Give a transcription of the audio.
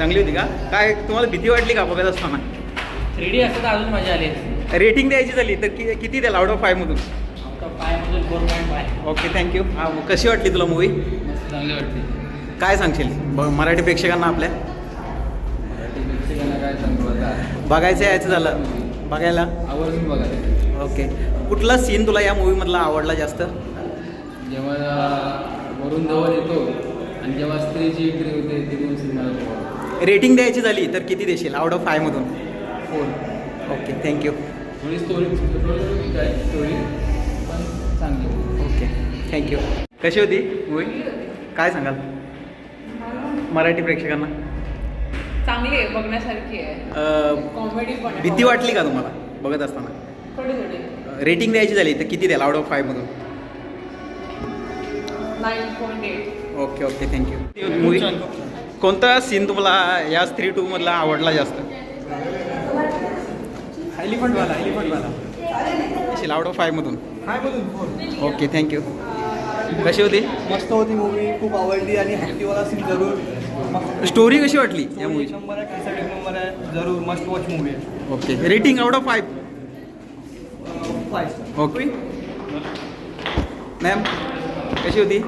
चांगली होती का? काय तुम्हाला भीती वाटली का बघत असताना? 3D असतं तर अजून मजा आली असती. रेटिंग द्यायची झाली तर किती द्याल आउट ऑफ 5 मधून? आउट ऑफ 5 मधून 4.5. Okay thank you. कशी वाटली तुला मूवी? मस्त चांगली वाटते. काय सांगशील मराठी प्रेक्षकांना आपल्या? मराठी प्रेक्षकांना काय सांगू आता, बघायचं यायचं झालं बघायला? आवर्जून बघायला. ओके. कुठला सीन तुला या मूवीमधला आवडला जास्त? जेव्हा वरुण धवन येतो आणि जेव्हा स्त्रीची एंट्री होते ते दोन सिनेमा. रेटिंग द्यायची झाली तर किती देशील आउट ऑफ 5 मधून? 4. Okay thank you. थोडी स्टोरी पण चांगली. Okay thank you. कशी होती मूवी? काय सांगाल मराठी प्रेक्षकांना? चांगली आहे, बघण्यासारखी आहे. कॉमेडी पण आहे. भीती वाटली का तुम्हाला बघत असताना? थोडी थोडी. रेटिंग द्यायची झाली तर किती द्याल आउट ऑफ 5 मधून? 9.8. Okay okay thank you. मूवी कोणता सीन तुम्हाला या स्त्री 2 मधला आवडला जास्त? एलिफंटवाला आउट ऑफ 5 मधून? 5 मधून 4. Okay thank you. कशी होती? मस्त होती मूवी, खूप आवडली आणि हॅप्पीवाला सीन जरूर. स्टोरी कशी वाटली या मूवी? एक नंबर आहे, कॅसेट एक नंबर आहे, जरूर मस्ट वॉच मूवी आहे. Okay. Rating out of 5? 5. Okay. Ma'am कशी होती?